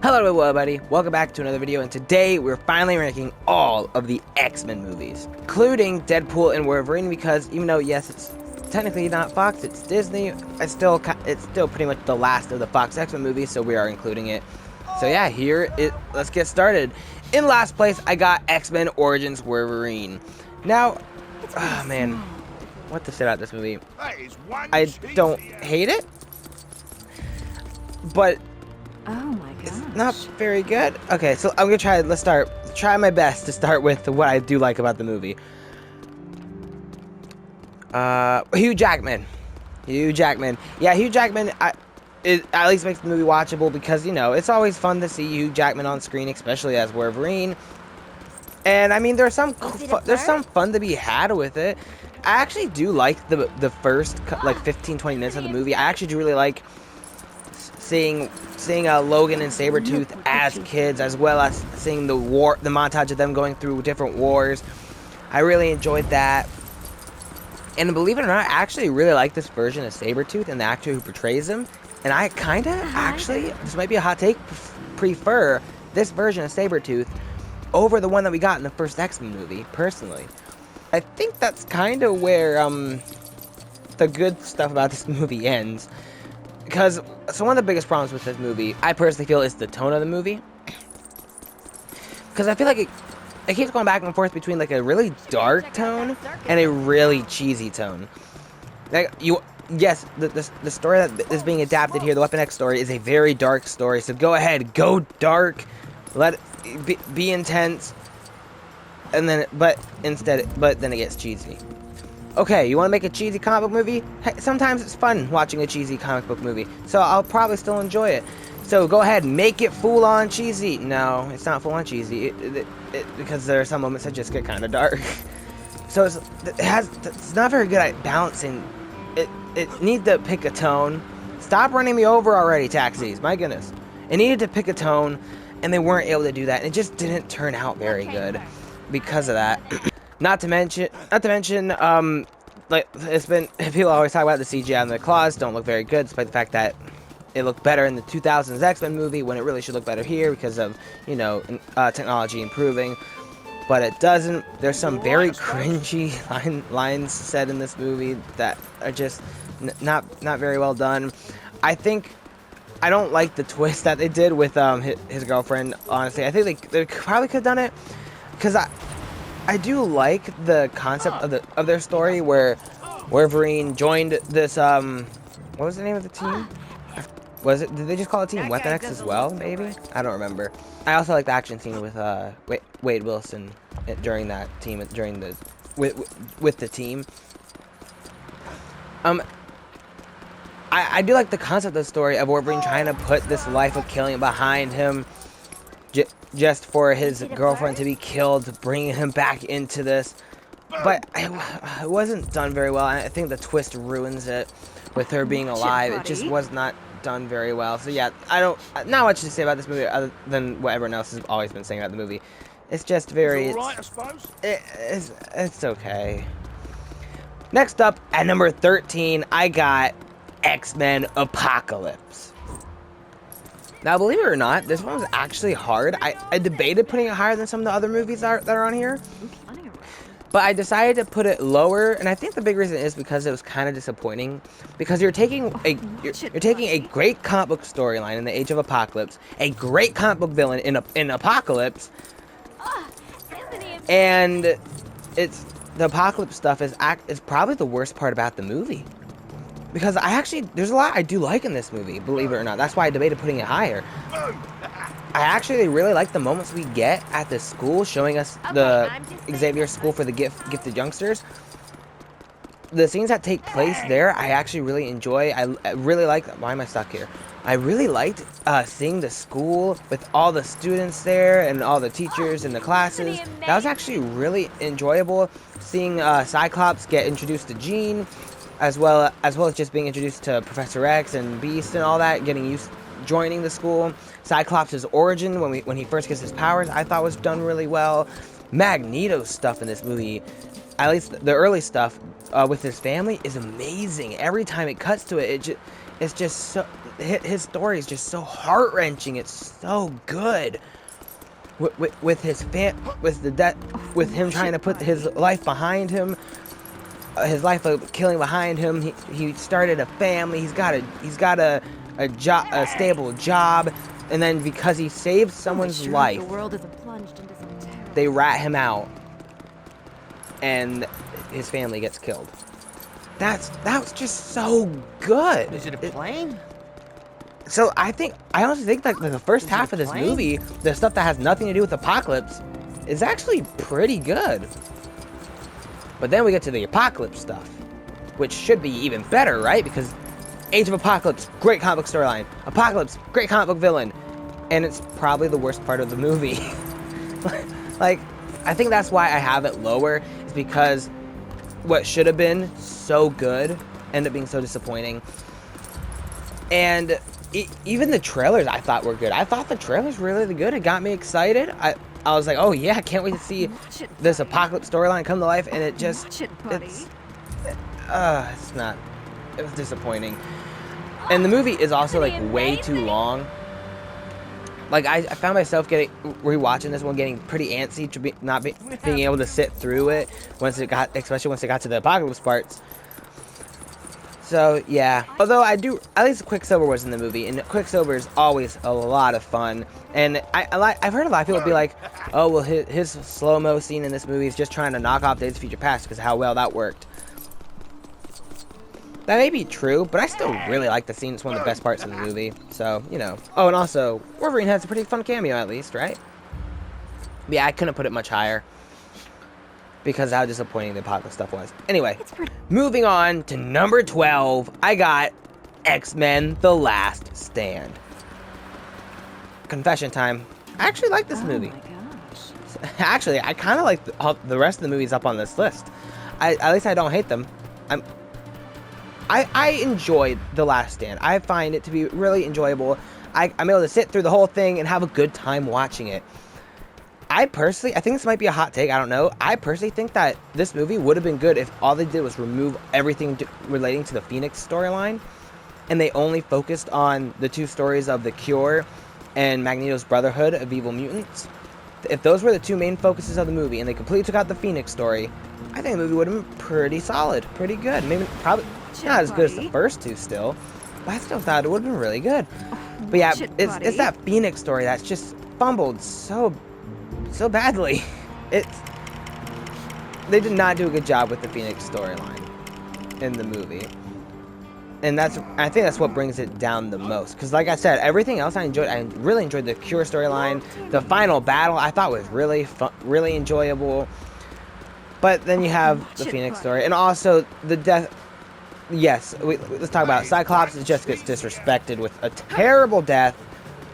Hello everybody, welcome back to another video, and today we're finally ranking all of the X-Men movies, including Deadpool and Wolverine, because even though, yes, it's technically not Fox, it's Disney, it's still pretty much the last of the Fox X-Men movies, so we are including it. So yeah, let's get started. In last place, I got X-Men Origins Wolverine. Now, oh man, what to say about this movie? I don't hate it, but oh my gosh, it's not very good. Okay, so I'm gonna try my best to start with what I do like about the movie. Hugh Jackman. Yeah, Hugh Jackman, it at least makes the movie watchable because, you know, it's always fun to see Hugh Jackman on screen, especially as Wolverine. And I mean, there's some fun to be had with it. I actually do like the first like 15-20 minutes of the movie. I actually do really like seeing Logan and Sabretooth as kids, as well as seeing the montage of them going through different wars. I really enjoyed that. And believe it or not, I actually really like this version of Sabretooth and the actor who portrays him. And I kinda actually, this might be a hot take, prefer this version of Sabretooth over the one that we got in the first X-Men movie, personally. I think that's kinda where the good stuff about this movie ends. Because, so one of the biggest problems with this movie, I personally feel, is the tone of the movie. Because I feel like it keeps going back and forth between like a really dark tone and a really cheesy tone. Like, yes, the story that is being adapted here, the Weapon X story, is a very dark story. So go ahead, go dark, let it be intense, and then, but then it gets cheesy. Okay, you want to make a cheesy comic book movie? Hey, sometimes it's fun watching a cheesy comic book movie, so I'll probably still enjoy it. So go ahead, make it full-on cheesy. No, it's not full-on cheesy, because there are some moments that just get kind of dark. So it's not very good at balancing. It needs to pick a tone. Stop running me over already, taxis. My goodness. It needed to pick a tone, and they weren't able to do that. And it just didn't turn out very good because of that. Not to mention, like, people always talk about the CGI and the claws don't look very good, despite the fact that it looked better in the 2000s X-Men movie, when it really should look better here because of, you know, technology improving. But it doesn't. There's some very cringy lines said in this movie that are just not very well done. I don't like the twist that they did with his girlfriend, honestly. I think they probably could have done it, because I do like the concept of their story where Wolverine joined this what was the name of the team? Did they just call it Team Weapon X as well, maybe? I don't remember. I also like the action scene with Wade Wilson during that team, with the team. I do like the concept of the story of Wolverine trying to put this life of killing behind him, just for his girlfriend to be killed, bringing him back into this. But it wasn't done very well. I think the twist ruins it with her being alive. It just was not done very well. So yeah, not much to say about this movie other than what everyone else has always been saying about the movie. It's just very, it's okay. Next up, at number 13, I got X-Men Apocalypse. Now, believe it or not, this one was actually hard. I debated putting it higher than some of the other movies that are on here, but I decided to put it lower, and I think the big reason is because it was kind of disappointing. Because you're taking a great comic book storyline in the Age of Apocalypse, a great comic book villain in Apocalypse, and the Apocalypse stuff is probably the worst part about the movie. Because there's a lot I do like in this movie, believe it or not. That's why I debated putting it higher. I actually really like the moments we get at the school, showing us the Xavier School for the Gifted Youngsters. The scenes that take place there, I actually really enjoy. I really like. Why am I stuck here? I really liked seeing the school with all the students there and all the teachers and the classes. That was actually really enjoyable. Seeing Cyclops get introduced to Jean, as well as just being introduced to Professor X and Beast and all that, joining the school. Cyclops' origin when he first gets his powers, I thought was done really well. Magneto's stuff in this movie, at least the early stuff with his family, is amazing. Every time it cuts to it, it's just so his story is just so heart-wrenching. It's so good. With his with him trying to put his life behind him, his life of killing behind him. He started a family. He's got a job, a stable job, and then because he saved someone's life, they rat him out, and his family gets killed. That was just so good. Is it a plane? So I honestly think like the first half of this movie, the stuff that has nothing to do with Apocalypse, is actually pretty good. But then we get to the Apocalypse stuff, which should be even better, right? Because Age of Apocalypse, great comic book storyline. Apocalypse, great comic book villain. And it's probably the worst part of the movie. Like, I think that's why I have it lower, is because what should have been so good ended up being so disappointing. And even the trailers I thought were good. I thought the trailers were really good. It got me excited. I was like, oh yeah, I can't wait to see this Apocalypse storyline come to life. And it just, it's not, it was disappointing. And the movie is also like way too long. Like I found myself rewatching this one, getting pretty antsy to being able to sit through it especially once it got to the Apocalypse parts. So yeah, although at least Quicksilver was in the movie, and Quicksilver is always a lot of fun. And I've heard a lot of people be like, oh well, his slow-mo scene in this movie is just trying to knock off Days of Future Past because of how well that worked. That may be true, but I still really like the scene. It's one of the best parts of the movie. So, you know. Oh, and also, Wolverine has a pretty fun cameo at least, right? Yeah, I couldn't put it much higher because of how disappointing the Apocalypse stuff was. Anyway, moving on to number 12, I got X-Men: The Last Stand. Confession time. I actually like this movie. My gosh. Actually, I kind of like the rest of the movies up on this list. At least I don't hate them. I enjoyed The Last Stand. I find it to be really enjoyable. I'm able to sit through the whole thing and have a good time watching it. I think this might be a hot take, I don't know. I personally think that this movie would have been good if all they did was remove everything relating to the Phoenix storyline, and they only focused on the two stories of the Cure and Magneto's Brotherhood of Evil Mutants. If those were the two main focuses of the movie, and they completely took out the Phoenix story, I think the movie would have been pretty solid, pretty good. Maybe, probably not as good as the first two still, but I still thought it would have been really good. But yeah, it's that Phoenix story that's just fumbled so badly. They did not do a good job with the Phoenix storyline in the movie. And I think that's what brings it down the most. Because like I said, everything else I enjoyed. I really enjoyed the Cure storyline. The final battle I thought was really fun, really enjoyable. But then you have the Phoenix story. And also the death. Yes, let's talk about it. Cyclops just gets disrespected with a terrible death.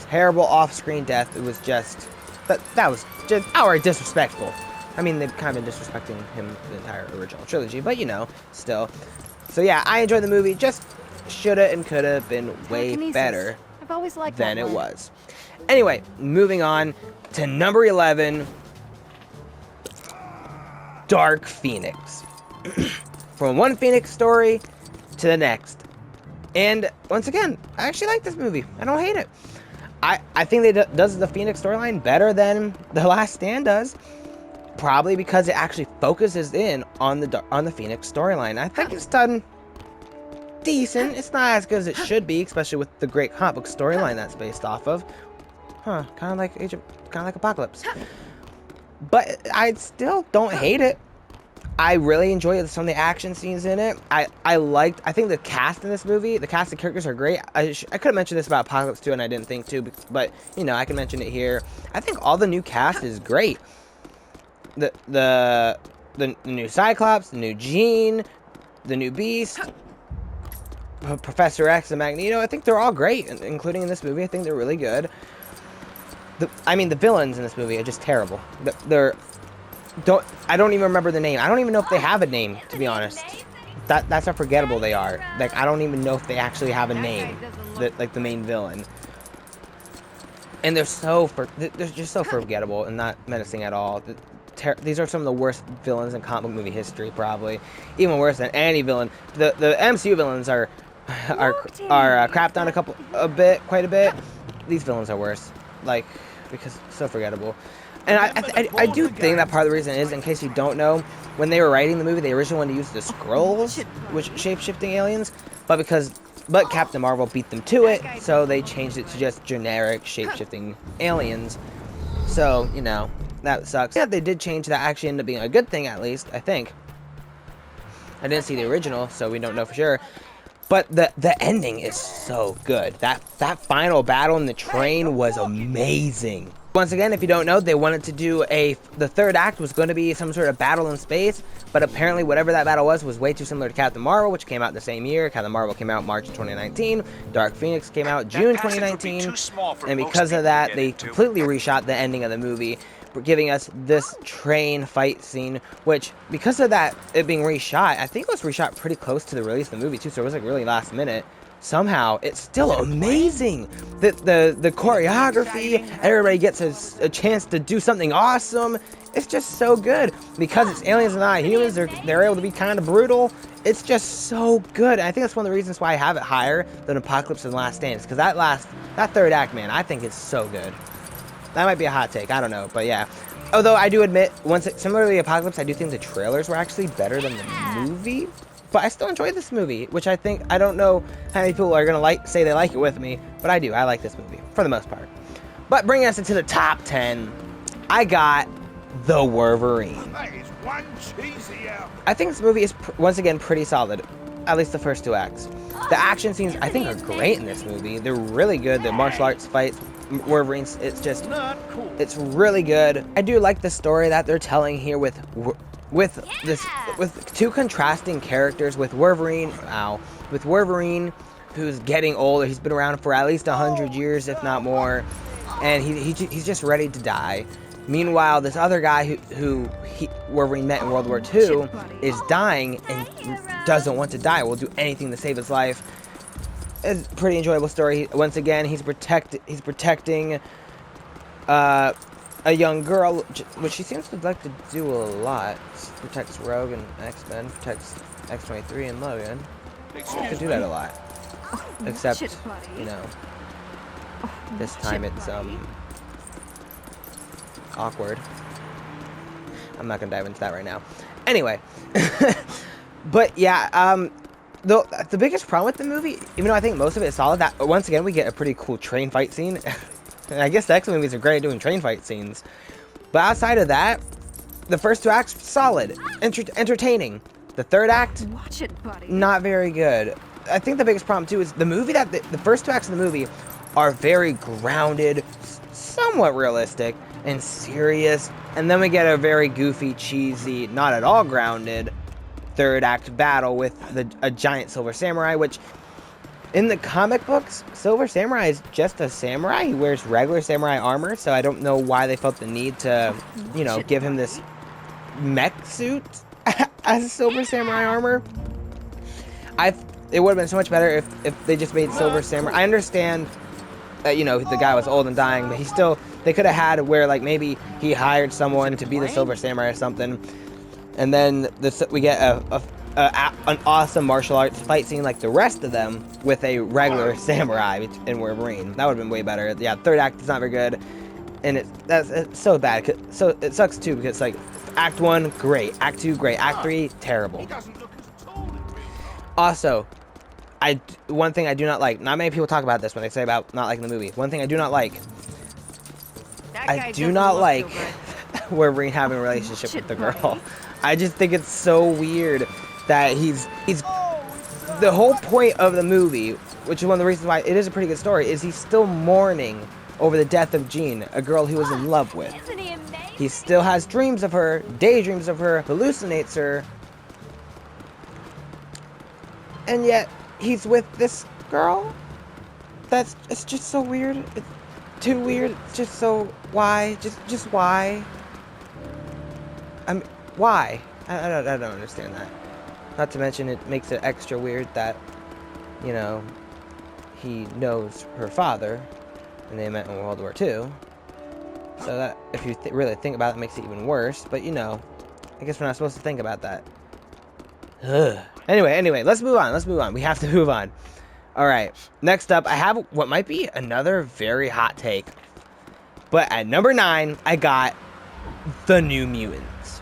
Terrible off-screen death. It was just... That was just outright disrespectful. I mean, they've kind of been disrespecting him the entire original trilogy. But, you know, still... So yeah, I enjoyed the movie. Just shoulda and coulda been way better than it was. Anyway, moving on to number 11, Dark Phoenix. From one Phoenix story to the next. And once again, I actually like this movie. I don't hate it. I think it does the Phoenix storyline better than The Last Stand does. Probably because it actually focuses in on the Phoenix storyline. I think it's done decent. It's not as good as it should be, especially with the great comic book storyline that's based off of. Kind of like Apocalypse. But I still don't hate it. I really enjoyed some of the action scenes in it. I think the cast in this movie, the cast of characters are great. I could have mentioned this about Apocalypse 2 and I didn't think to, but you know, I can mention it here. I think all the new cast is great. The new Cyclops, the new Jean, the new Beast, Professor X and Magneto, I think they're all great, including in this movie. I think they're really good. The villains in this movie are just terrible. I don't even remember the name. I don't even know if they have a name, to be honest. That's how forgettable they are. Like, I don't even know if they actually have a name, like the main villain. And they're just so forgettable and not menacing at all. These are some of the worst villains in comic book movie history, probably. Even worse than any villain. The MCU villains are crapped on quite a bit. These villains are worse, like, because so forgettable. And I do think that part of the reason is, in case you don't know, when they were writing the movie, they originally wanted to use the Skrulls, which shape-shifting aliens, but Captain Marvel beat them to it, so they changed it to just generic shape-shifting aliens. So, you know, that sucks. Yeah, they did change that, actually ended up being a good thing, at least, I think. I didn't see the original, so we don't know for sure. But the ending is so good. That final battle in the train was amazing. Once again, if you don't know, they wanted to do the third act was going to be some sort of battle in space, but apparently whatever that battle was way too similar to Captain Marvel, which came out the same year. Captain Marvel came out March 2019, Dark Phoenix came out June 2019, and because of that, they completely reshot the ending of the movie, giving us this train fight scene, which, because of that, it being reshot, I think it was reshot pretty close to the release of the movie too, so it was like really last minute. Somehow, it's still amazing. The choreography, everybody gets a chance to do something awesome. It's just so good. Because it's aliens and not humans, they're able to be kind of brutal. It's just so good. And I think that's one of the reasons why I have it higher than Apocalypse and Last Stand. Because that third act, man, I think it's so good. That might be a hot take, I don't know, but yeah. Although I do admit, similarly to Apocalypse, I do think the trailers were actually better than the movie. But I still enjoy this movie, which I don't know how many people are gonna say they like it with me, but I do. I like this movie for the most part. But bringing us into the top 10, I got The Wolverine. I think this movie is once again pretty solid, at least the first two acts. The action scenes I think are great in this movie. They're really good. The martial arts fights, Wolverine's, it's really good. I do like the story that they're telling here with two contrasting characters, with Wolverine, who's getting older. He's been around for at least 100 years, if not more, and he's just ready to die. Meanwhile, this other guy who Wolverine met in World War II is dying and doesn't want to die. Will do anything to save his life. It's a pretty enjoyable story. Once again, he's protecting a young girl, which she seems to like to do a lot. Protects Rogue and X-Men, protects X-23 and Logan. She could do that a lot. Except, you know, this time it's awkward. I'm not gonna dive into that right now. Anyway, but yeah, the biggest problem with the movie, even though I think most of it is solid, that once again we get a pretty cool train fight scene. And I guess the X-Men movies are great at doing train fight scenes. But outside of that, the first two acts, solid. Entertaining. The third act, not very good. I think the biggest problem, too, is the movie the first two acts of the movie are very grounded, somewhat realistic, and serious. And then we get a very goofy, cheesy, not at all grounded third act battle with a giant Silver Samurai, which in the comic books, Silver Samurai is just a samurai. He wears regular samurai armor, so I don't know why they felt the need to, you know, give him this mech suit as Silver Samurai armor. It would have been so much better if they just made Silver Samurai. I understand that, you know, the guy was old and dying, but they could have had where, like, maybe he hired someone to be the Silver Samurai or something, and then we get an awesome martial arts fight scene like the rest of them with a regular samurai in Wolverine. That would have been way better. Yeah, third act is not very good, and it's so bad. So it sucks too, because like Act 1, great. Act 2, great. Act 3, terrible. Also, one thing I do not like. Not many people talk about this when they say about not liking the movie. One thing I do not like. I do not like Wolverine having a relationship with the girl. I just think it's so weird that he's the whole point of the movie, which is one of the reasons why it is a pretty good story, is he's still mourning over the death of Jean, a girl he was in love with. He still has dreams of her, daydreams of her, hallucinates her, and yet he's with this girl. It's just so weird. It's too weird. It's just so why? Just why? Why? I don't understand that. Not to mention, it makes it extra weird that, you know, he knows her father, and they met in World War II. So that, if you really think about it, makes it even worse. But, you know, I guess we're not supposed to think about that. Ugh. Anyway, let's move on. We have to move on. All right. Next up, I have what might be another very hot take. But at number 9, I got the New Mutants.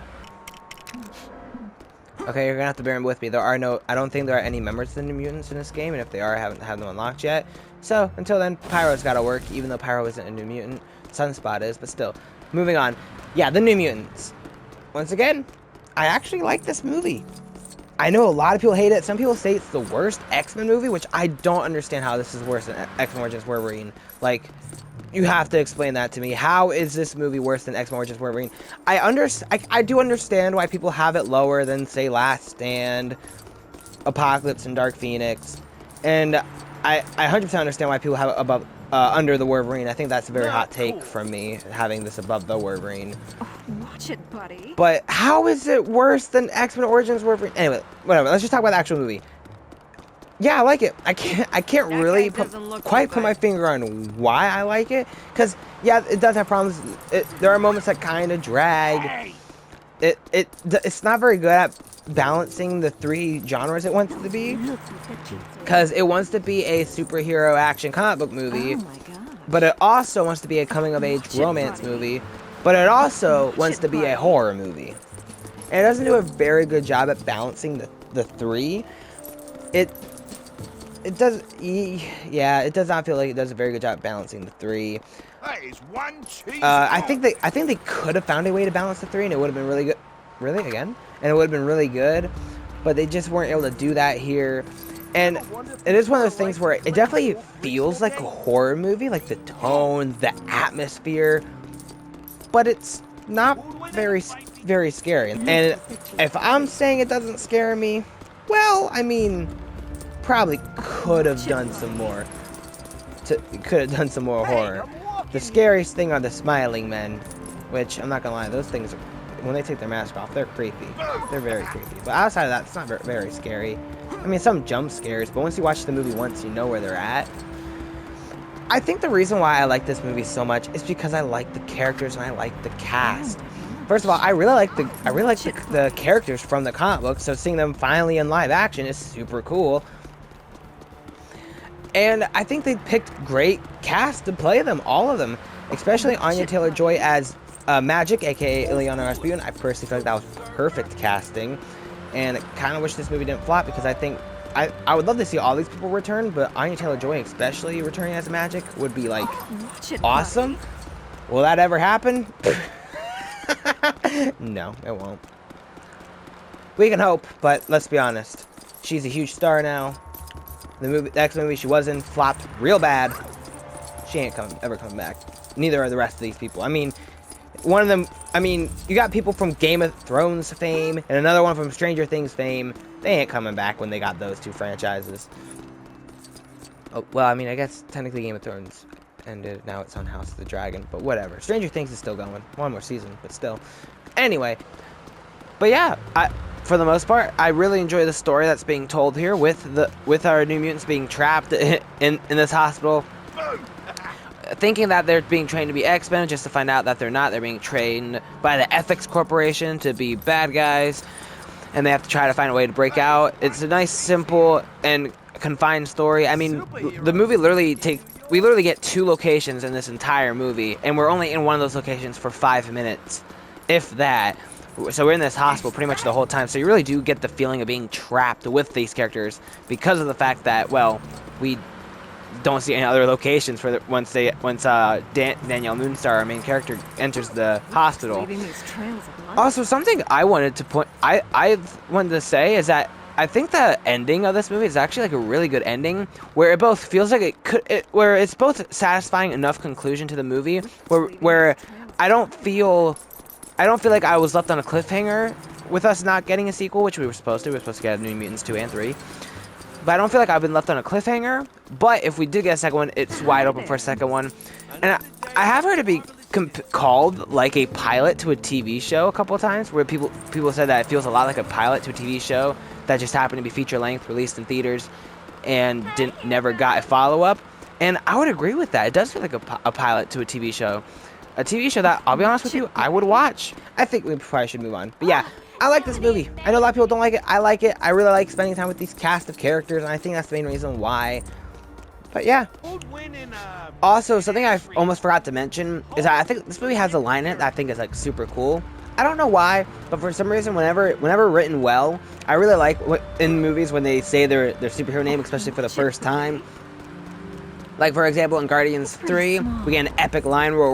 Okay, you're gonna have to bear with me. I don't think there are any members of the New Mutants in this game, and if they are, I haven't had them unlocked yet. So, until then, Pyro's gotta work, even though Pyro isn't a New Mutant. Sunspot is, but still. Moving on. Yeah, the New Mutants. Once again, I actually like this movie. I know a lot of people hate it. Some people say it's the worst X-Men movie, which I don't understand how this is worse than X-Men Origins Wolverine. Like, you have to explain that to me. How is this movie worse than X-Men Origins Wolverine? I do understand why people have it lower than, say, Last Stand, Apocalypse, and Dark Phoenix. And I 100% understand why people have it above, under the Wolverine. I think that's a very hot take from me, having this above the Wolverine. Watch it, buddy. But how is it worse than X-Men Origins Wolverine? Anyway, whatever. Let's just talk about the actual movie. Yeah, I like it. I can't really quite put my finger on why I like it, because yeah, it does have problems. There are moments that kind of drag. It's not very good at balancing the 3 genres it wants to be, because it wants to be a superhero action comic book movie, but it also wants to be a coming of age romance movie, but it also wants to be a horror movie, and it doesn't do a very good job at balancing the 3. It does not feel like it does a very good job balancing the 3. I think they could have found a way to balance the 3, and it would have been really good. Really again, and it would have been really good, but they just weren't able to do that here. And it is one of those things where it definitely feels like a horror movie, like the tone, the atmosphere, but it's not very scary. And if I'm saying it doesn't scare me, well, I mean, probably could have done some more. Could have done some more horror. The scariest thing are the smiling men, which I'm not gonna lie, those things, when they take their mask off, they're creepy. They're very creepy. But outside of that, it's not very scary. I mean, some jump scares, but once you watch the movie once, you know where they're at. I think the reason why I like this movie so much is because I like the characters and I like the cast. First of all, I really like the characters from the comic book, so seeing them finally in live action is super cool. And I think they picked great cast to play them, all of them, especially Anya Taylor-Joy as Magic, aka Ileana Rasputin. I personally feel like that was perfect casting, and I kind of wish this movie didn't flop, because I think I would love to see all these people return, but Anya Taylor-Joy especially returning as Magic would be like awesome. Will that ever happen? No, it won't. We can hope, but let's be honest. She's a huge star now. The next movie she was in flopped real bad. She ain't ever coming back. Neither are the rest of these people. I mean, one of them, you got people from Game of Thrones fame and another one from Stranger Things fame. They ain't coming back when they got those 2 franchises. Oh, well, I mean, I guess technically Game of Thrones ended. Now it's on House of the Dragon, but whatever. Stranger Things is still going. 1 more season, but still. Anyway, but yeah, for the most part, I really enjoy the story that's being told here with our New Mutants being trapped in this hospital, thinking that they're being trained to be X-Men, just to find out that they're not. They're being trained by the Ethics Corporation to be bad guys, and they have to try to find a way to break out. It's a nice, simple, and confined story. I mean, the movie we literally get 2 locations in this entire movie, and we're only in one of those locations for 5 minutes, if that. So we're in this hospital pretty much the whole time, so you really do get the feeling of being trapped with these characters, because of the fact that, well, we don't see any other locations for once Danielle Moonstar, our main character, enters the hospital. Also, something I wanted to say is that I think the ending of this movie is actually like a really good ending, where it both feels like where it's both satisfying enough conclusion to the movie, where I don't feel like I was left on a cliffhanger with us not getting a sequel, which we were supposed to. We were supposed to get New Mutants 2 and 3. But I don't feel like I've been left on a cliffhanger. But if we did get a second one, it's wide open for a second one. And I have heard it be called like a pilot to a TV show a couple of times, where people said that it feels a lot like a pilot to a TV show that just happened to be feature length, released in theaters, and never got a follow-up. And I would agree with that. It does feel like a pilot to a TV show. A TV show that, I'll be honest with you, I would watch. I think we probably should move on. But yeah, I like this movie. I know a lot of people don't like it. I like it. I really like spending time with these cast of characters, and I think that's the main reason why. But yeah. Also, something I almost forgot to mention is that I think this movie has a line in it that I think is like super cool. I don't know why, but for some reason, whenever written well, I really like in movies when they say their superhero name, especially for the first time. Like, for example, in Guardians 3, we get an epic line where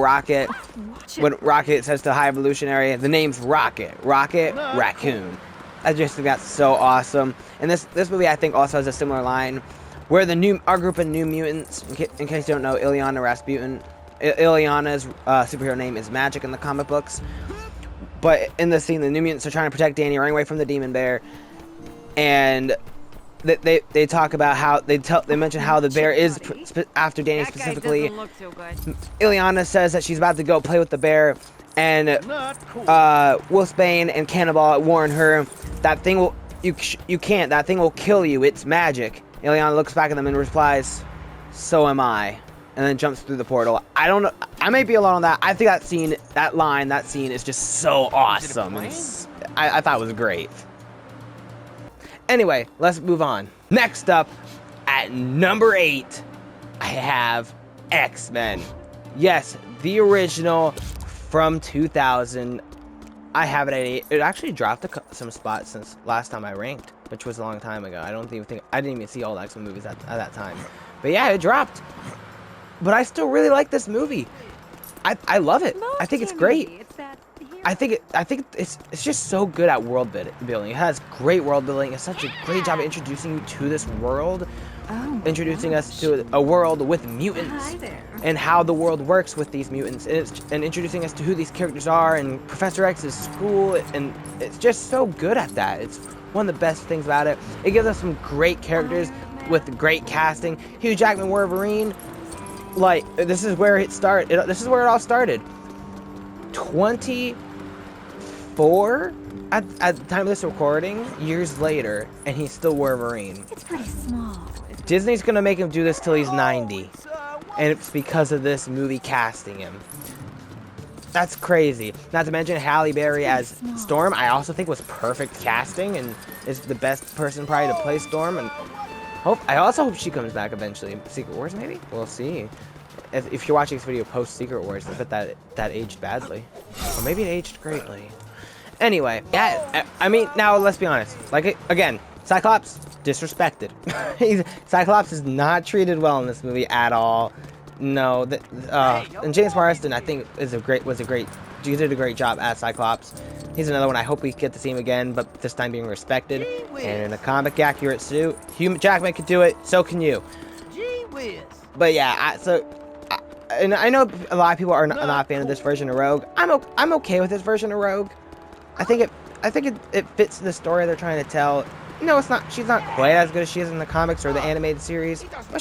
when Rocket says to High Evolutionary, the name's Rocket. Rocket, Raccoon. I just think that's so awesome. And this movie, I think, also has a similar line where our group of New Mutants, in case you don't know, Ileana Rasputin, Ileana's superhero name is Magic in the comic books. But in the scene, the New Mutants are trying to protect Danny, running away from the Demon Bear. And they talk about how they mention how the bear is after Danny specifically. Ileana says that she's about to go play with the bear, and Wolfsbane and Cannonball warn her that thing will that thing will kill you. It's magic. Ileana looks back at them and replies, "So am I," and then jumps through the portal. I don't know. I may be alone on that. I think that scene is just so awesome. I thought it was great. Anyway, let's move on. Next up, at number 8, I have X-Men. Yes, the original from 2000. I have it at 8. It actually dropped some spots since last time I ranked, which was a long time ago. I didn't even see all the X-Men movies at that time. But yeah, it dropped. But I still really like this movie. I love it. I think it's great. I think it's just so good at world building. It has great world building. It's such a great job of introducing you to this world, introducing us to a world with mutants and how the world works with these mutants, and introducing us to who these characters are and Professor X's school, and it's just so good at that. It's one of the best things about it. It gives us some great characters with great casting. Hugh Jackman Wolverine, like, this is where it started. This is where it all started. 24 at the time of this recording, years later, and he's still Wolverine. It's pretty small. Disney's gonna make him do this till he's 90, and it's because of this movie casting him. That's crazy. Not to mention Halle Berry as Storm. I also think was perfect casting and is the best person probably to play Storm. And I also hope she comes back eventually. Secret Wars, maybe? We'll see. If you're watching this video post Secret Wars, I bet that aged badly, or maybe it aged greatly. Anyway, yeah. I mean, now let's be honest. Like, again, Cyclops disrespected. Cyclops is not treated well in this movie at all. No, and James Marsden, I think, he did a great job as Cyclops. He's another one I hope we get to see him again, but this time being respected and in a comic accurate suit. Hugh Jackman could do it, so can you. But yeah, and I know a lot of people are not a fan of this version of Rogue. I'm okay with this version of Rogue. I think it fits the story they're trying to tell. No, it's not. She's not quite as good as she is in the comics or the animated series, but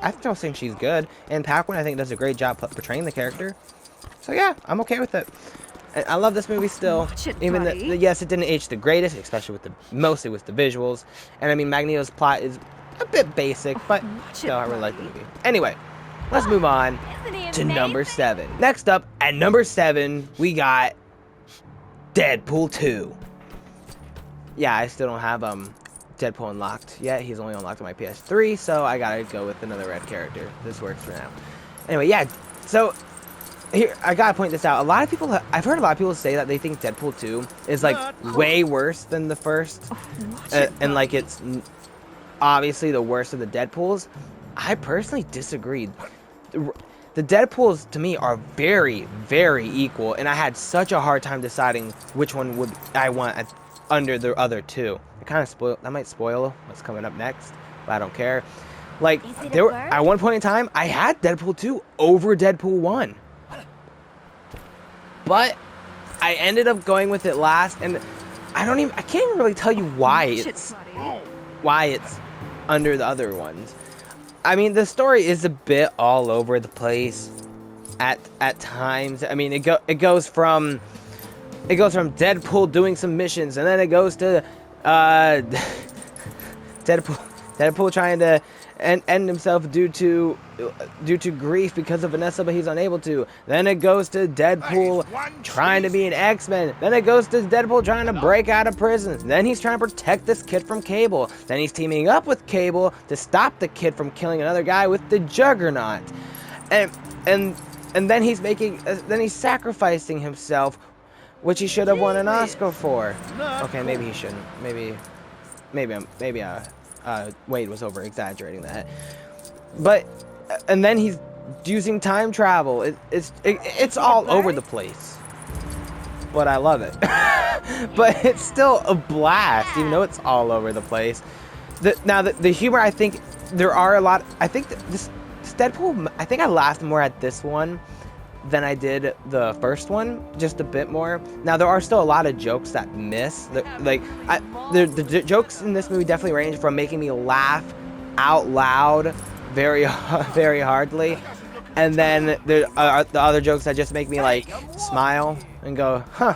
I still think she's good. And Paquin, I think, does a great job portraying the character. So yeah, I'm okay with it. And I love this movie still. Even yes, it didn't age the greatest, especially mostly with the visuals. And I mean, Magneto's plot is a bit basic, but still, I really like the movie. Anyway, let's move on to number 7. Next up, at number 7, we got Deadpool 2. Yeah, I still don't have Deadpool unlocked yet. He's only unlocked on my PS3, so I gotta go with another red character. This works for now. Anyway, yeah, so here, I gotta point this out. I've heard a lot of people say that they think Deadpool 2 is like way worse than the first, and like it's obviously the worst of the Deadpools. I personally disagree. The Deadpools to me are very, very equal, and I had such a hard time deciding which one would I want under the other two. That might spoil what's coming up next, but I don't care. Like, at one point in time, I had Deadpool 2 over Deadpool 1. But I ended up going with it last, and I can't even really tell you why it's under the other ones. I mean, the story is a bit all over the place at times. I mean, it goes from Deadpool doing some missions, and then it goes to Deadpool Deadpool trying to end himself due to grief because of Vanessa, but he's unable to. Then it goes to Deadpool trying to be an X-Men. Then it goes to Deadpool trying to break out of prison. Then he's trying to protect this kid from Cable. Then he's teaming up with Cable to stop the kid from killing another guy with the Juggernaut. And then he's sacrificing himself, which he should have won an Oscar for. Okay, maybe he shouldn't. Maybe Wade was over exaggerating that. But and then he's using time travel. It's all over the place. But I love it. But it's still a blast, even though it's all over the place. The humor, I think there are a lot. I think this Deadpool, I think I laughed more at this one than I did the first one, just a bit more. Now there are still a lot of jokes that miss. The jokes in this movie definitely range from making me laugh out loud very hardly, and then there are the other jokes that just make me like smile and go, huh.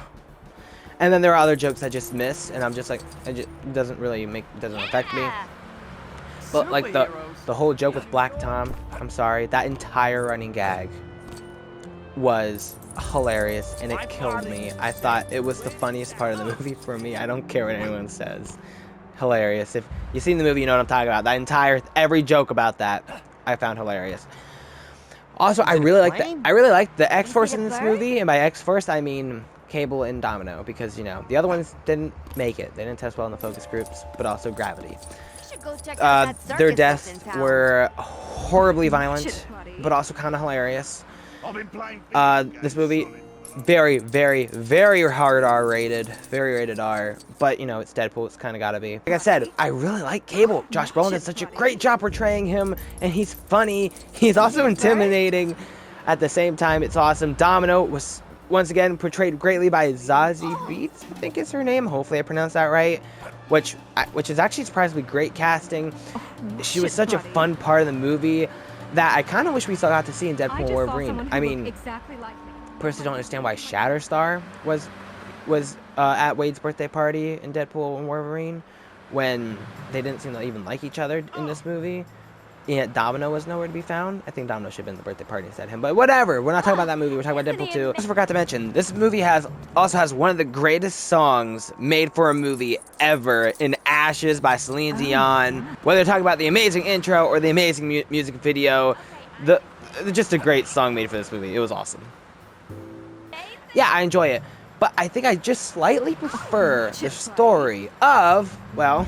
And then there are other jokes that just miss, and I'm just like, it doesn't affect me. But like the whole joke with Black Tom, I'm sorry, that entire running gag was hilarious, and it killed me. I thought it was the funniest part of the movie for me. I don't care what anyone says. Hilarious. If you've seen the movie, you know what I'm talking about. Every joke about that, I found hilarious. Also, I really like the X-Force in this movie, and by X-Force I mean Cable and Domino, because, you know, the other ones didn't make it. They didn't test well in the focus groups, but also Gravity. Their deaths were horribly violent, but also kind of hilarious. This movie, very, very, very hard R rated, very rated R, but you know, it's Deadpool, it's kind of gotta be. Like I said, I really like Cable. Josh Brolin did such a great job portraying him, and he's funny. He's also intimidating at the same time. It's awesome. Domino was once again portrayed greatly by Zazie Beetz, I think is her name. Hopefully I pronounced that right. Which is actually surprisingly great casting. She was such a fun part of the movie that I kind of wish we still got to see in Deadpool Wolverine. I mean, personally don't understand why Shatterstar was at Wade's birthday party in Deadpool and Wolverine when they didn't seem to even like each other in this movie. Yet Domino was nowhere to be found. I think Domino should have been the birthday party instead of him, but whatever. We're not talking about that movie. We're talking about Deadpool 2. I just forgot to mention, this movie also has one of the greatest songs made for a movie ever, in Ashes by Celine Dion. Whether they're talking about the amazing intro or the amazing music video, just a great song made for this movie. It was awesome. Yeah, I enjoy it, but I think I just slightly prefer the story of, well,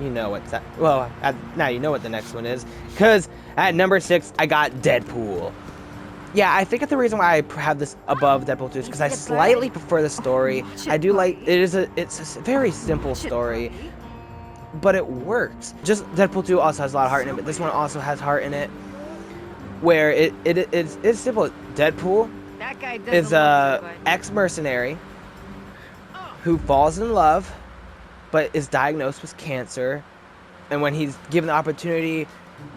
you know what's that? Well, now you know what the next one is, because at number 6 I got Deadpool. Yeah, I think the reason why I have this above Deadpool 2 is because I slightly prefer the story. I do like it's a very simple story, but it works. Just Deadpool 2 also has a lot of heart in it, but this one also has heart in it, where it's simple. Deadpool is a ex-mercenary who falls in love, but is diagnosed with cancer, and when he's given the opportunity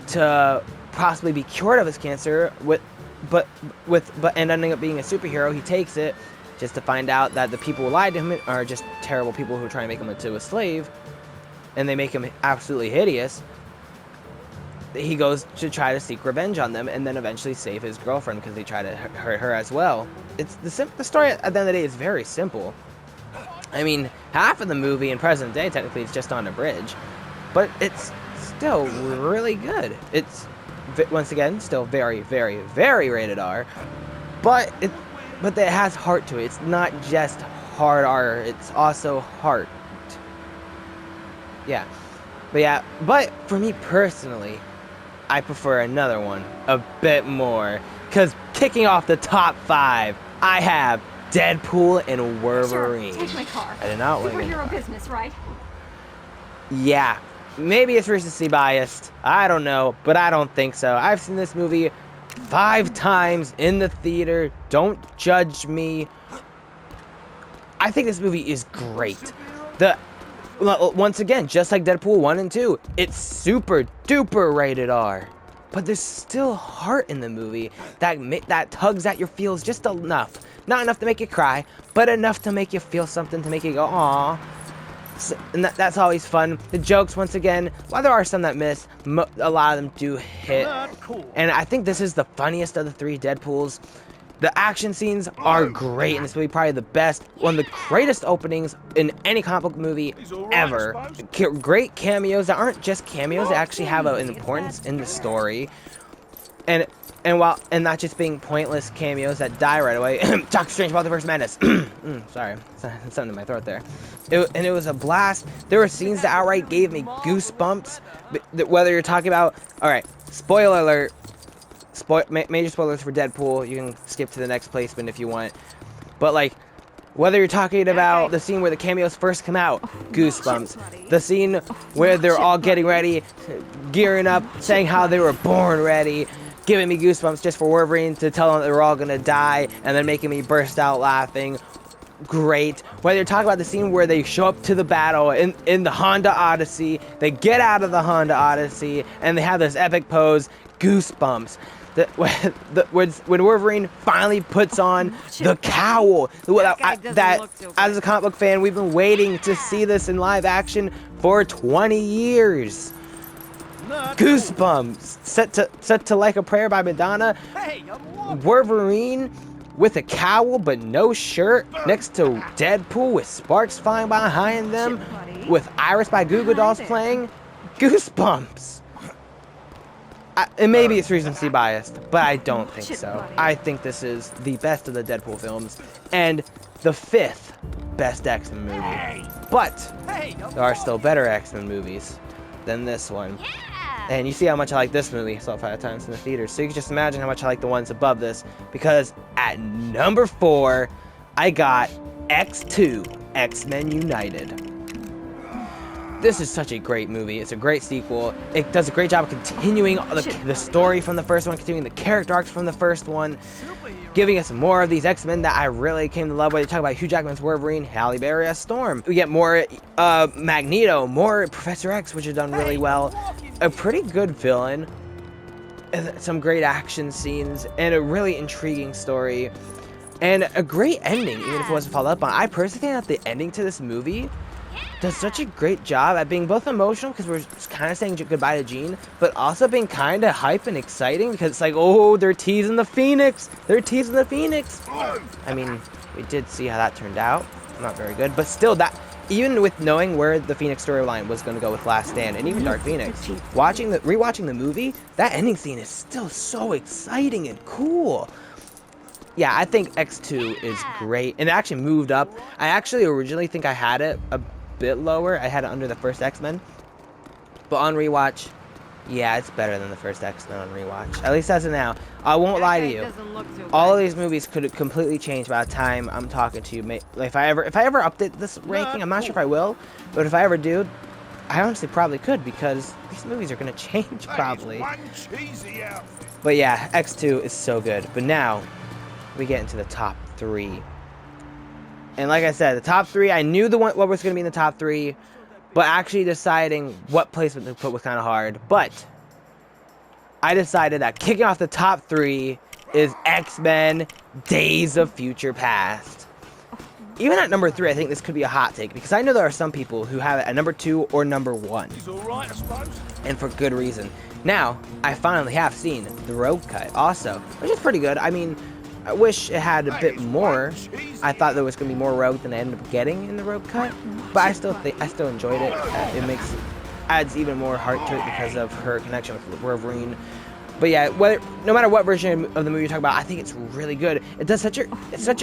to possibly be cured of his cancer, but ending up being a superhero, he takes it, just to find out that the people who lied to him are just terrible people who are trying to make him into a slave, and they make him absolutely hideous. He goes to try to seek revenge on them, and then eventually save his girlfriend because they try to hurt her as well. It's the story at the end of the day is very simple. I mean, half of the movie in present day, technically, it's just on a bridge, but it's still really good. It's, once again, still very, very, very rated R, but it has heart to it. It's not just hard R, it's also heart. Yeah. But for me personally, I prefer another one a bit more, because kicking off the top 5, I have Deadpool and Wolverine. Sure, take my car. I did not win. Superhero business, right? Yeah, maybe it's recency biased. I don't know, but I don't think so. I've seen this movie 5 times in the theater. Don't judge me. I think this movie is great. Once again, just like Deadpool 1 and 2, it's super duper rated R. But there's still heart in the movie that tugs at your feels just enough. Not enough to make you cry, but enough to make you feel something, to make you go, aww. And that's always fun. The jokes, once again, while there are some that miss, a lot of them do hit. And I think this is the funniest of the 3 Deadpools. The action scenes are great in this movie, probably the best, one of the greatest openings in any comic book movie ever. Great cameos that aren't just cameos, they actually have an importance in the story. And not just being pointless cameos that die right away. Doctor Strange Multiverse Madness. Sorry, something in my throat there. It was a blast. There were scenes that outright gave me goosebumps. Whether you're talking about, all right, spoiler alert. Major spoilers for Deadpool. You can skip to the next placement if you want. But like, whether you're talking about the scene where the cameos first come out, goosebumps. The scene where they're all getting ready, gearing up, saying how they were born ready, giving me goosebumps just for Wolverine to tell them they're all gonna die, and then making me burst out laughing. Great. Whether you're talking about the scene where they show up to the battle in the Honda Odyssey, they get out of the Honda Odyssey, and they have this epic pose, goosebumps. When Wolverine finally puts on the cowl, that as a comic book fan, we've been waiting to see this in live action for 20 years. Goosebumps. Set to Like a Prayer by Madonna. Wolverine with a cowl but no shirt next to Deadpool with sparks flying behind them, with Iris by Goo Goo Dolls playing. Goosebumps. And maybe it's recency biased, but I don't think so. I think this is the best of the Deadpool films, and the 5th best X-Men movie. But there are still better X-Men movies than this one. And you see how much I like this movie. I saw it 5 times in the theater, so you can just imagine how much I like the ones above this, because at number 4, I got X2, X-Men United. This is such a great movie. It's a great sequel. It does a great job of continuing the story from the first one, continuing the character arcs from the first one, giving us more of these X-Men that I really came to love. When you talk about Hugh Jackman's Wolverine, Halle Berry as Storm. We get more Magneto, more Professor X, which is done really well. A pretty good villain, some great action scenes, and a really intriguing story, and a great ending, even if it wasn't followed up on. I personally think that the ending to this movie does such a great job at being both emotional, because we're kind of saying goodbye to Jean, but also being kind of hype and exciting, because it's like, oh, they're teasing the Phoenix. They're teasing the Phoenix. I mean, we did see how that turned out. Not very good, but still, that even with knowing where the Phoenix storyline was going to go with Last Stand and even Dark Phoenix, rewatching the movie, that ending scene is still so exciting and cool. Yeah, I think X2 is great, and it actually moved up. I actually originally think I had it a bit lower. I had it under the first X-Men, but on rewatch, yeah, it's better than the first X-Men on rewatch, at least as of now. I won't lie to you, all of these movies could have completely changed by the time I'm talking to you. If I ever update this ranking, I'm not sure if I will, but if I ever do, I honestly probably could, because these movies are going to change probably. But yeah, X2 is so good. But now we get into the top 3. And like I said, the top 3, I knew what was going to be in the top 3, but actually deciding what placement to put was kind of hard. But I decided that kicking off the top 3 is X-Men Days of Future Past. Even at number 3, I think this could be a hot take, because I know there are some people who have it at number 2 or number 1. And for good reason. Now, I finally have seen the Rogue Cut also, which is pretty good. I mean, I wish it had a bit more. I thought there was going to be more Rogue than I ended up getting in the Rogue Cut, but I still enjoyed it. It adds even more heart to it because of her connection with Wolverine. But yeah, no matter what version of the movie you're talking about, I think it's really good. It's such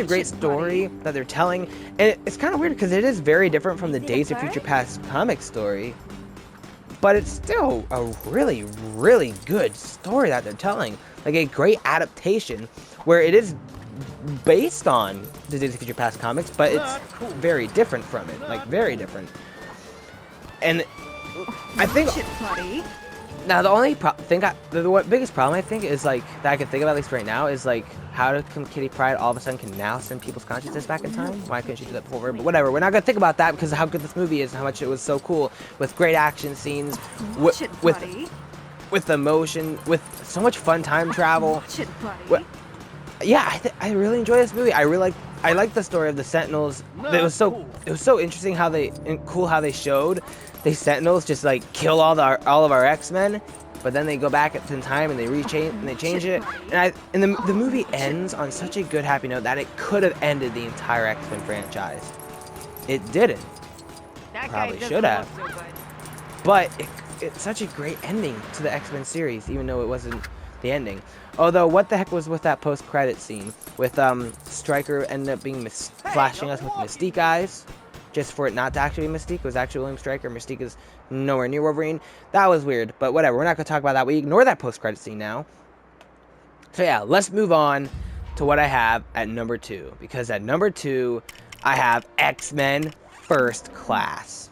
a great story that they're telling, and it's kind of weird because it is very different from the Days of Future Past comic story, but it's still a really, really good story that they're telling. Like a great adaptation where it is based on the Days of Future Past comics, but it's very different from it. Like, very different. And I think... Now, the only the biggest problem, I think, is, like, that I can think of at least right now, is, like, how come Kitty Pryde all of a sudden can now send people's consciousness back in time? Why couldn't she do that before? But whatever, we're not going to think about that because of how good this movie is and how much it was so cool, with great action scenes, with emotion, with so much fun time travel. Yeah, I really enjoy this movie. I really like I like the story of the Sentinels. It was so interesting how cool how they showed the Sentinels just like kill all of our X-Men, but then they go back in time and they change it. And the movie ends on such a good happy note that it could have ended the entire X-Men franchise. It didn't. Probably should have. But it's such a great ending to the X-Men series, even though it wasn't the ending. Although, what the heck was with that post-credit scene? With Stryker ended up being flashing us with Mystique eyes, just for it not to actually be Mystique. It was actually William Stryker. Mystique is nowhere near Wolverine. That was weird, but whatever. We're not going to talk about that. We ignore that post-credit scene now. So yeah, let's move on to what I have at number 2. Because at number 2, I have X-Men First Class.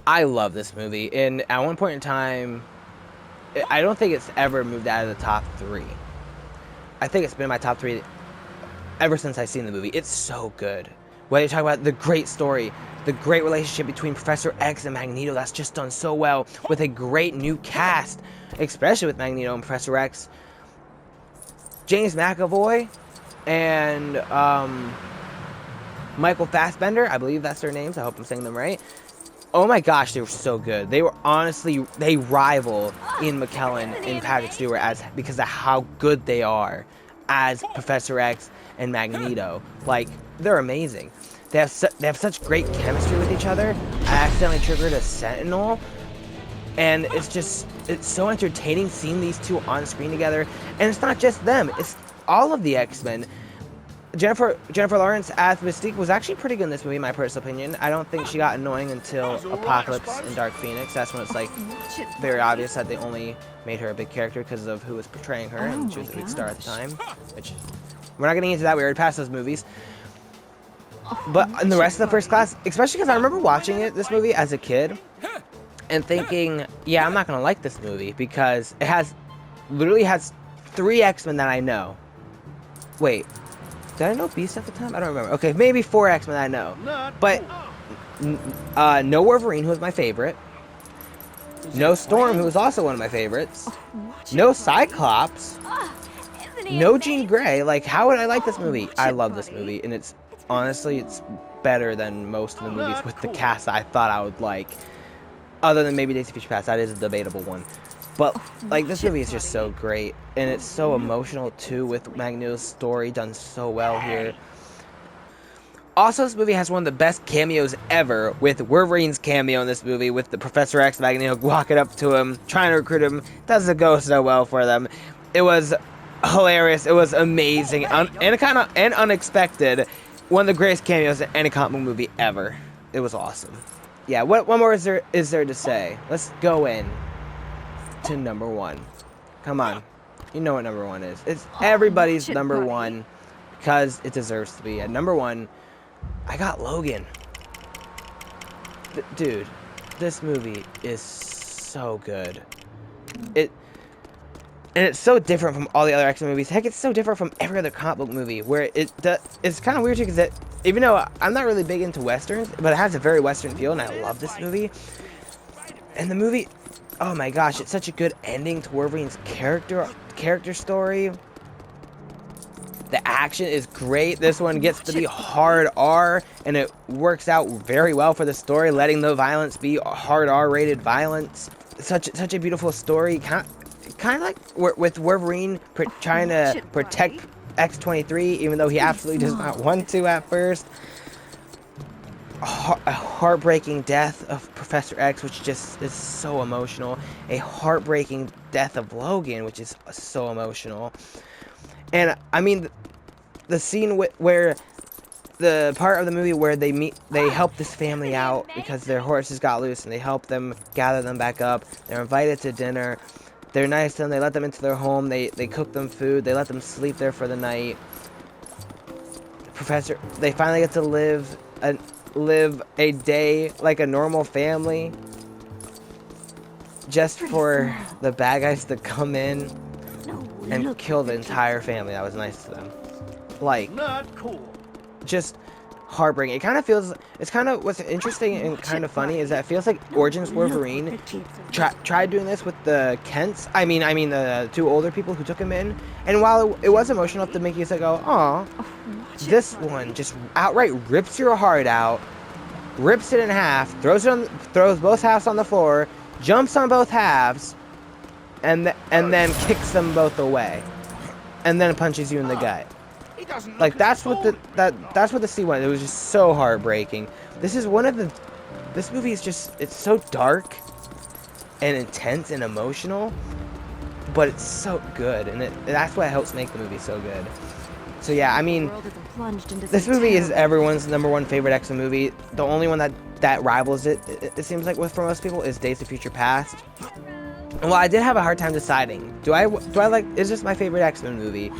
I love this movie, and at one point in time, I don't think it's ever moved out of the top 3. I think it's been my top 3 ever since I've seen the movie. It's so good. Whether you talk about the great story, the great relationship between Professor X and Magneto, that's just done so well, with a great new cast, especially with Magneto and Professor X. James McAvoy and Michael Fassbender, I believe that's their names. I hope I'm saying them right. Oh my gosh, they were so good. They were honestly, they rival Ian McKellen and Patrick Stewart because of how good they are as Professor X and Magneto. Like, they're amazing. They have such great chemistry with each other. I accidentally triggered a Sentinel, and it's so entertaining seeing these two on screen together. And it's not just them; it's all of the X-Men. Jennifer Lawrence as Mystique was actually pretty good in this movie, in my personal opinion. I don't think she got annoying until Apocalypse and Dark Phoenix. That's when it's like very obvious that they only made her a big character because of who was portraying her, and she was a big star at the time. Which we're not getting into that. We already passed those movies. But in the rest of the First Class, especially because I remember watching this movie as a kid and thinking, yeah, I'm not gonna like this movie because it literally has 3 X-Men that I know. Wait. Did I know Beast at the time? I don't remember. Okay, maybe 4 X-Men I know. But no Wolverine, who was my favorite. No Storm, who was also one of my favorites. No Cyclops. No Jean Grey. Like, how would I like this movie? I love this movie, and it's better than most of the movies with the cast I thought I would like. Other than maybe Days of Future Past, that is a debatable one. But, like, this movie is just so great, and it's so emotional, too, with Magneto's story done so well here. Also, this movie has one of the best cameos ever, with Wolverine's cameo in this movie, with the Professor X Magneto walking up to him, trying to recruit him. Doesn't go so well for them. It was hilarious. It was amazing, and unexpected. One of the greatest cameos in any comic book movie ever. It was awesome. Yeah, what more is there to say? Let's go in to number 1. Come on. You know what number 1 is. It's everybody's number 1 because it deserves to be. At number 1, I got Logan. Dude, this movie is so good. And it's so different from all the other X-Men movies. Heck, it's so different from every other comic book movie, where it's kind of weird too, because even though I'm not really big into Westerns, but it has a very Western feel, and I love this movie. And the movie, oh my gosh, it's such a good ending to Wolverine's character story. The action is great. This one gets to be hard R, and it works out very well for the story, letting the violence be hard R-rated violence. Such a beautiful story. Kind of like with Wolverine trying to protect X-23, even though he absolutely does not want to at first. A heartbreaking death of Professor X, which just is so emotional. A heartbreaking death of Logan, which is so emotional. And I mean, the scene where the part of the movie where they help this family out because their horses got loose, and they help them gather them back up. They're invited to dinner. They're nice to them. They let them into their home. They cook them food. They let them sleep there for the night. They finally get to live a day like a normal family, just for the bad guys to come in and kill the entire family that was nice to them. Like, not cool. Just heartbreaking. It kind of feels, it's kind of, what's interesting and kind of funny is that it feels like Origins Wolverine tried doing this with the Kents. I mean the two older people who took him in. And while it was emotional enough to make you say, go, aw, this one just outright rips your heart out, rips it in half, throws both halves on the floor, jumps on both halves, and then kicks them both away, and then punches you in the gut. Like that's what the scene was. It was just so heartbreaking. This movie is just, it's so dark and intense and emotional, but it's so good, and that's what helps make the movie so good. So yeah, I mean, this movie is everyone's #1 favorite X-Men movie. The only one that rivals it seems like for most people, is Days of Future Past. Well, I did have a hard time deciding. Do I like, is this my favorite X-Men movie?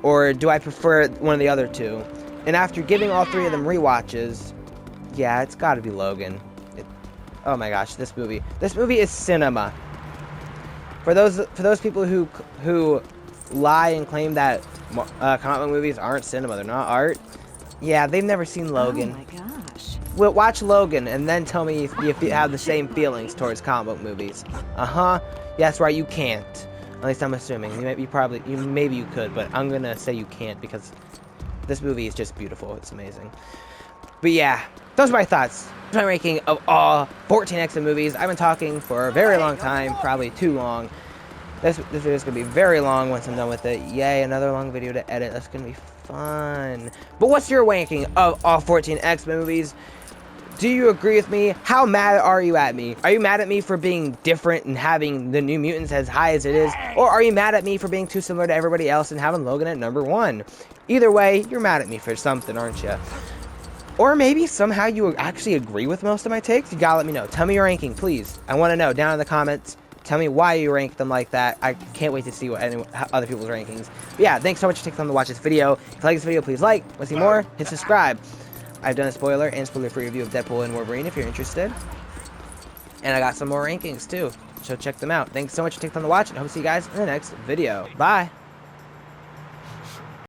Or do I prefer one of the other two? And after giving all three of them rewatches, yeah, it's gotta be Logan. Oh my gosh, this movie is cinema. For those people who lie and claim that comic book movies aren't cinema, they're not art, yeah, they've never seen Logan. Oh my gosh. Well, watch Logan and then tell me if you have the same feelings towards comic book movies. Yeah, that's right, you can't. At least I'm assuming. Maybe you could, but I'm gonna say you can't because this movie is just beautiful. It's amazing. But yeah, those are my thoughts. That's my ranking of all 14 X-Men movies. I've been talking for a very long time, probably too long. This video is gonna be very long once I'm done with it. Yay, another long video to edit. That's gonna be fun. But what's your ranking of all 14 X-Men movies? Do you agree with me? How mad are you at me? Are you mad at me for being different and having the New Mutants as high as it is? Or are you mad at me for being too similar to everybody else and having Logan at #1? Either way, you're mad at me for something, aren't you? Or maybe somehow you actually agree with most of my takes? You gotta let me know. Tell me your ranking, please. I want to know down in the comments. Tell me why you rank them like that. I can't wait to see other people's rankings. But yeah, thanks so much for taking time to watch this video. If you like this video, please like. Want to see more? Hit subscribe. I've done a spoiler and spoiler-free review of Deadpool and Wolverine if you're interested. And I got some more rankings too, so check them out. Thanks so much for taking time to watch, and I hope to see you guys in the next video. Bye!